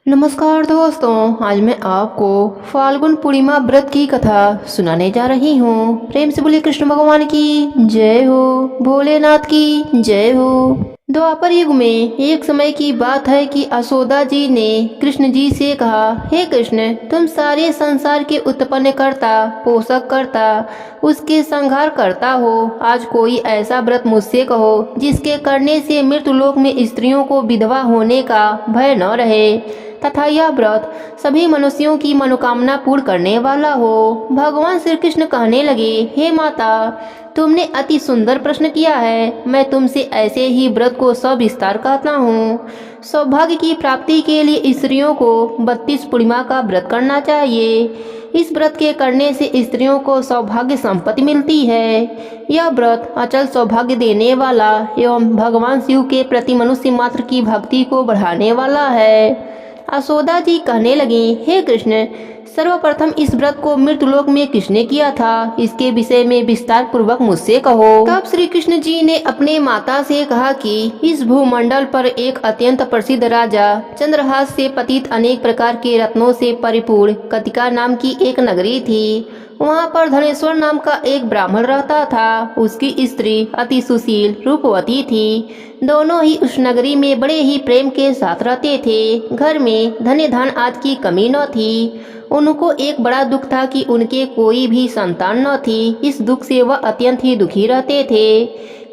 नमस्कार दोस्तों, आज मैं आपको फाल्गुन पूर्णिमा व्रत की कथा सुनाने जा रही हूँ। प्रेम से बोलिए कृष्ण भगवान की जय हो, भोलेनाथ की जय हो। द्वापर युग में एक समय की बात है कि यशोदा जी ने कृष्ण जी से कहा, हे कृष्ण, तुम सारे संसार के उत्पन्न करता, पोषक करता, उसके संहार करता हो। आज कोई ऐसा व्रत मुझसे कहो जिसके करने से मृत्युलोक में स्त्रियों को विधवा होने का भय न रहे तथा यह व्रत सभी मनुष्यों की मनोकामना पूर्ण करने वाला हो। भगवान श्री कृष्ण कहने लगे, हे माता, तुमने अति सुंदर प्रश्न किया है। मैं तुमसे ऐसे ही व्रत को सविस्तार कहता हूँ। सौभाग्य की प्राप्ति के लिए स्त्रियों को 32 पूर्णिमा का व्रत करना चाहिए। इस व्रत के करने से स्त्रियों को सौभाग्य संपत्ति मिलती है। यह व्रत अचल सौभाग्य देने वाला एवं भगवान शिव के प्रति मनुष्य मात्र की भक्ति को बढ़ाने वाला है। यशोदा जी कहने लगी, हे कृष्ण, सर्वप्रथम इस व्रत को मृत्युलोक में किसने किया था, इसके विषय में विस्तार पूर्वक मुझसे कहो। तब श्री कृष्ण जी ने अपने माता से कहा कि इस भूमंडल पर एक अत्यंत प्रसिद्ध राजा चंद्रहास से पतित अनेक प्रकार के रत्नों से परिपूर्ण कतिका नाम की एक नगरी थी। वहाँ पर धनेश्वर नाम का एक ब्राह्मण रहता था। उसकी स्त्री अति सुशील रूपवती थी। दोनों ही उस नगरी में बड़े ही प्रेम के साथ रहते थे। घर में धन्य धन आदि की कमी न थी। उनको एक बड़ा दुख था कि उनके कोई भी संतान न थी। इस दुख से वह अत्यंत ही दुखी रहते थे।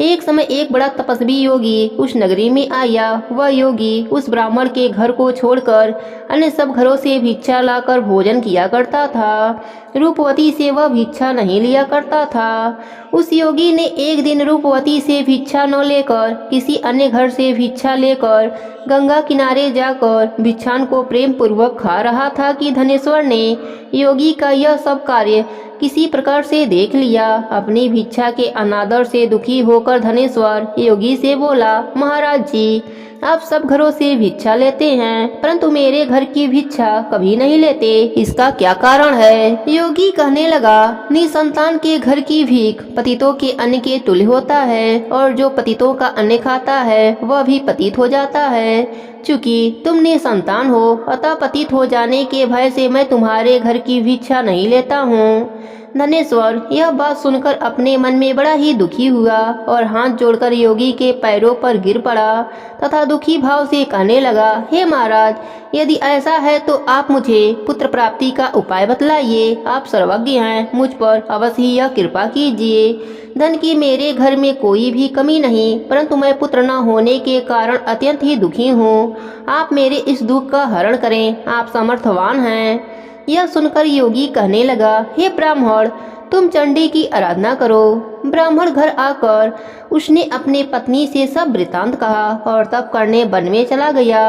एक समय एक बड़ा तपस्वी योगी उस नगरी में आया। वह योगी उस ब्राह्मण के घर को छोड़कर अन्य सब घरों से भिक्षा लाकर भोजन किया करता था। रूपवती से वह भिक्षा नहीं लिया करता था। उस योगी ने एक दिन रूपवती से भिक्षा न लेकर किसी अन्य घर से भिक्षा लेकर गंगा किनारे जाकर भिक्षान को प्रेम पूर्वक खा रहा था कि धनेश्वर ने योगी का यह सब कार्य किसी प्रकार से देख लिया। अपनी भिक्षा के अनादर से दुखी होकर धनेश्वर योगी से बोला, महाराज जी, आप सब घरों से भिक्षा लेते हैं परंतु मेरे घर की भिक्षा कभी नहीं लेते, इसका क्या कारण है? योगी कहने लगा, निसंतान के घर की भीख पतितों के अन्न के तुल्य होता है और जो पतितों का अन्न खाता है वह भी पतित हो जाता है। चूंकि तुम निसंतान हो अतः पतित हो जाने के भय से मैं तुम्हारे घर की भिक्षा नहीं लेता हूँ। धनेश्वर यह बात सुनकर अपने मन में बड़ा ही दुखी हुआ और हाथ जोड़कर योगी के पैरों पर गिर पड़ा तथा दुखी भाव से कहने लगा, हे महाराज, यदि ऐसा है तो आप मुझे पुत्र प्राप्ति का उपाय बतलाइए। आप सर्वज्ञ हैं, मुझ पर अवश्य ही यह कृपा कीजिए। धन की मेरे घर में कोई भी कमी नहीं परंतु मैं पुत्र न होने के कारण अत्यंत ही दुखी हूँ। आप मेरे इस दुख का हरण करें, आप समर्थवान हैं। यह सुनकर योगी कहने लगा, हे ब्राह्मण, तुम चंडी की आराधना करो। ब्राह्मण घर आकर उसने अपने पत्नी से सब वृतांत कहा और तप करने वन में चला गया।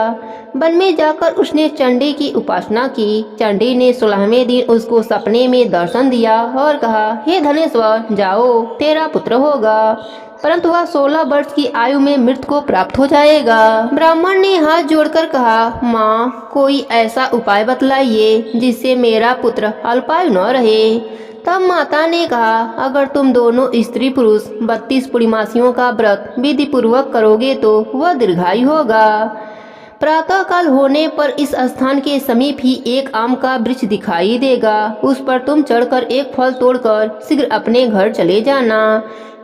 वन में जाकर उसने चंडी की उपासना की। चंडी ने 16वें दिन उसको सपने में दर्शन दिया और कहा, हे धनेश्वर, जाओ, तेरा पुत्र होगा परंतु वह 16 वर्ष की आयु में मृत्यु को प्राप्त हो जाएगा। ब्राह्मण ने हाथ जोड़कर कहा, माँ, कोई ऐसा उपाय बतलाइए जिससे मेरा पुत्र अल्पायु न रहे। तब माता ने कहा, अगर तुम दोनों स्त्री पुरुष 32 पूर्णिमासियों का व्रत विधि पूर्वक करोगे तो वह दीर्घायु होगा। प्रातः काल होने पर इस स्थान के समीप ही एक आम का वृक्ष दिखाई देगा। उस पर तुम चढ़कर एक फल तोड़कर शीघ्र अपने घर चले जाना।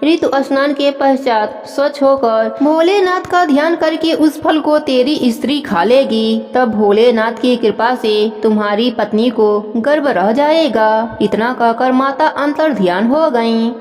ऋतु स्नान के पश्चात स्वच्छ होकर भोलेनाथ का ध्यान करके उस फल को तेरी स्त्री खा लेगी। तब भोलेनाथ की कृपा से तुम्हारी पत्नी को गर्भ रह जाएगा। इतना कहकर माता अंतर ध्यान हो गईं।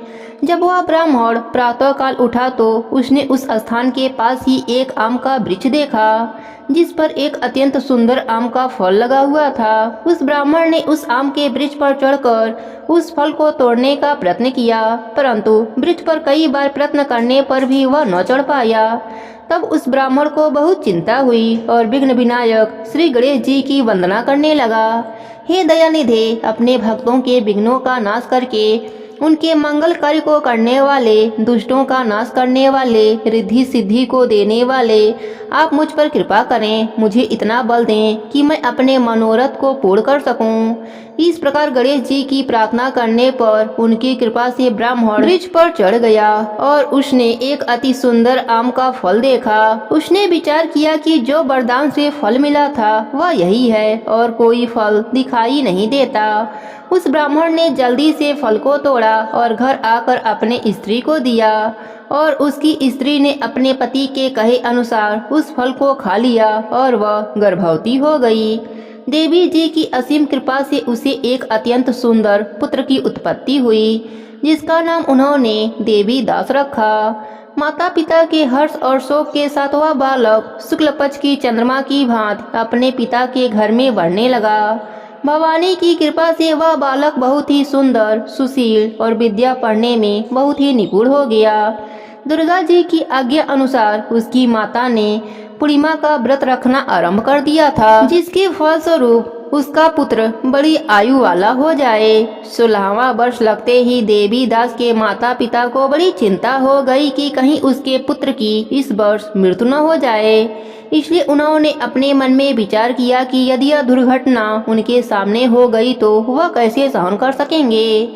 जब वह ब्राह्मण प्रातः काल उठा तो उसने उस स्थान के पास ही एक आम का वृक्ष देखा जिस पर एक अत्यंत सुंदर आम का फल लगा हुआ था। उस ब्राह्मण ने उस आम के वृक्ष पर चढ़कर उस फल को तोड़ने का प्रयत्न किया परंतु वृक्ष पर कई बार प्रयत्न करने पर भी वह न चढ़ पाया। तब उस ब्राह्मण को बहुत चिंता हुई और विघ्न विनायक श्री गणेश जी की वंदना करने लगा। हे दयानिधे, अपने भक्तों के विघ्नों का नाश करके उनके मंगल कार्य को करने वाले, दुष्टों का नाश करने वाले, रिद्धि सिद्धि को देने वाले, आप मुझ पर कृपा करें, मुझे इतना बल दें कि मैं अपने मनोरथ को पूर्ण कर सकूं। इस प्रकार गणेश जी की प्रार्थना करने पर उनकी कृपा से ब्राह्मण वृक्ष पर चढ़ गया और उसने एक अति सुंदर आम का फल देखा। उसने विचार किया कि जो वरदान से फल मिला था वह यही है और कोई फल दिखाई नहीं देता। उस ब्राह्मण ने जल्दी से फल को तोड़ा और घर आकर अपने स्त्री को दिया और उसकी स्त्री ने अपने पति के कहे अनुसार उस फल को खा लिया और वह गर्भवती हो गई। देवी जी की असीम कृपा से उसे एक अत्यंत सुंदर पुत्र की उत्पत्ति हुई, जिसका नाम उन्होंने देवी दास रखा। माता पिता के हर्ष और शोक के साथ वह बालक शुक्ल पक्ष की चंद्रमा की भांति अपने पिता के घर में बढ़ने लगा। भवानी की कृपा से वह बालक बहुत ही सुंदर, सुशील और विद्या पढ़ने में बहुत ही निपुण हो गया। दुर्गा जी की आज्ञा अनुसार उसकी माता ने पूर्णिमा का व्रत रखना आरंभ कर दिया था, जिसके फलस्वरूप उसका पुत्र बड़ी आयु वाला हो जाए। 16वां वर्ष लगते ही देवी दास के माता पिता को बड़ी चिंता हो गई कि कहीं उसके पुत्र की इस वर्ष मृत्यु न हो जाए। इसलिए उन्होंने अपने मन में विचार किया कि यदि यह दुर्घटना उनके सामने हो गई तो वह कैसे सहन कर सकेंगे।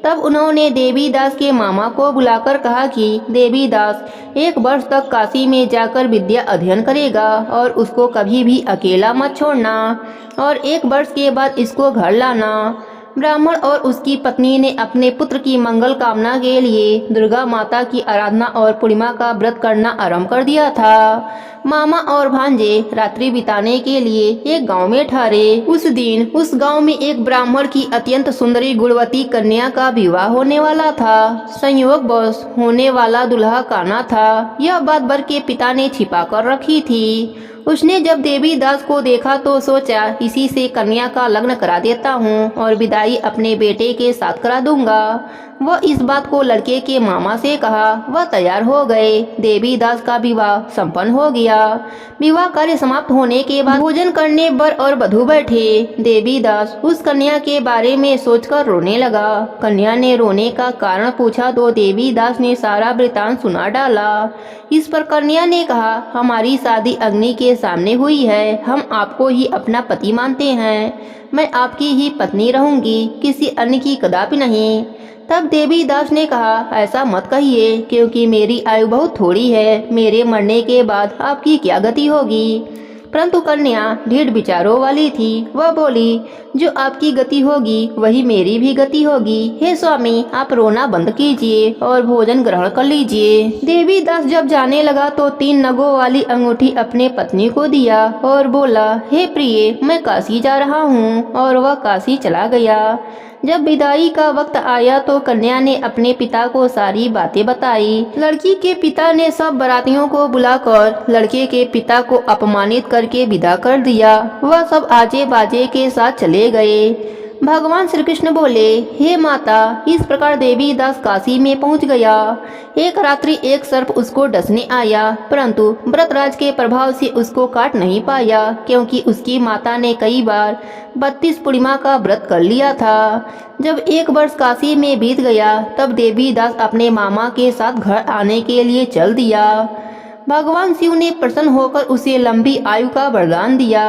तब उन्होंने देवी दास के मामा को बुलाकर कहा कि देवी दास 1 वर्ष तक काशी में जाकर विद्या अध्ययन करेगा और उसको कभी भी अकेला मत छोड़ना और 1 वर्ष के बाद इसको घर लाना। ब्राह्मण और उसकी पत्नी ने अपने पुत्र की मंगल कामना के लिए दुर्गा माता की आराधना और पूर्णिमा का व्रत करना आरंभ कर दिया था। मामा और भांजे रात्रि बिताने के लिए एक गांव में ठहरे। उस दिन उस गांव में एक ब्राह्मण की अत्यंत सुंदरी गुणवती कन्या का विवाह होने वाला था। संयोगवश होने वाला दूल्हा काना था। यह बात वर के पिता ने छिपा कर रखी थी। उसने जब देवी दास को देखा तो सोचा इसी से कन्या का लग्न करा देता हूँ और विदाई अपने बेटे के साथ करा दूंगा। वह इस बात को लड़के के मामा से कहा। वह तैयार हो गए। देवी दास का विवाह संपन्न हो गया। विवाह कार्य समाप्त होने के बाद भोजन करने वर और वधू बैठे। देवी दास उस कन्या के बारे में सोचकर रोने लगा। कन्या ने रोने का कारण पूछा तो देवी दास ने सारा वृतांत सुना डाला। इस पर कन्या ने कहा, हमारी शादी अग्नि के सामने हुई है। हम आपको ही अपना पति मानते हैं। मैं आपकी ही पत्नी रहूंगी, किसी अन्य की कदापि नहीं। तब देवी दास ने कहा, ऐसा मत कहिए, क्योंकि मेरी आयु बहुत थोड़ी है। मेरे मरने के बाद आपकी क्या गति होगी। परंतु कन्या ढीठ विचारों वाली थी। वह बोली, जो आपकी गति होगी वही मेरी भी गति होगी। हे स्वामी, आप रोना बंद कीजिए और भोजन ग्रहण कर लीजिए। देवी दास जब जाने लगा तो 3 नगों वाली अंगूठी अपने पत्नी को दिया और बोला, हे प्रिय, मैं काशी जा रहा हूँ। और वह काशी चला गया। जब विदाई का वक्त आया तो कन्या ने अपने पिता को सारी बातें बताई। लड़की के पिता ने सब बारातियों को बुलाकर लड़के के पिता को अपमानित करके विदा कर दिया। वह सब आजे बाजे के साथ चले गए। भगवान श्री कृष्ण बोले, हे माता, इस प्रकार देवी दास काशी में पहुंच गया। एक रात्रि एक सर्प उसको डसने आया, परंतु व्रतराज के प्रभाव से उसको काट नहीं पाया, क्योंकि उसकी माता ने कई बार 32 पूर्णिमा का व्रत कर लिया था। जब 1 वर्ष काशी में बीत गया तब देवी दास अपने मामा के साथ घर आने के लिए चल दिया। भगवान शिव ने प्रसन्न होकर उसे लंबी आयु का वरदान दिया।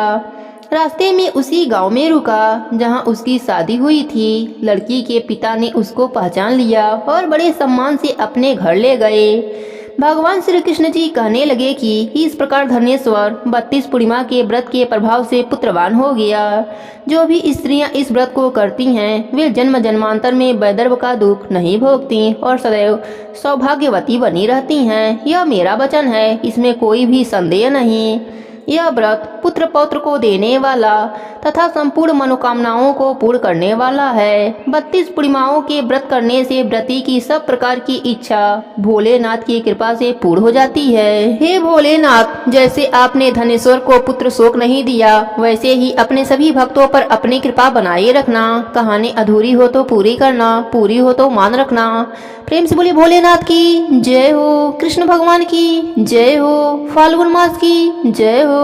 रास्ते में उसी गांव में रुका जहां उसकी शादी हुई थी। लड़की के पिता ने उसको पहचान लिया और बड़े सम्मान से अपने घर ले गए। भगवान श्री कृष्ण जी कहने लगे कि इस प्रकार धनेश्वर 32 पूर्णिमा के व्रत के प्रभाव से पुत्रवान हो गया। जो भी स्त्रियां इस व्रत को करती हैं वे जन्म जन्मांतर में वैधर्भ का दुख नहीं भोगती और सदैव सौभाग्यवती बनी रहती हैं। यह मेरा वचन है, इसमें कोई भी संदेह नहीं। यह व्रत पुत्र पौत्र को देने वाला तथा संपूर्ण मनोकामनाओं को पूर्ण करने वाला है। 32 पूर्णिमाओं के व्रत करने से व्रती की सब प्रकार की इच्छा भोलेनाथ की कृपा से पूर्ण हो जाती है। हे भोलेनाथ, जैसे आपने धनेश्वर को पुत्र शोक नहीं दिया, वैसे ही अपने सभी भक्तों पर अपनी कृपा बनाए रखना। कहानी अधूरी हो तो पूरी करना, पूरी हो तो मान रखना। प्रेम से बोले भोलेनाथ की जय हो, कृष्ण भगवान की जय हो, फाल्गुन मास की जय हो।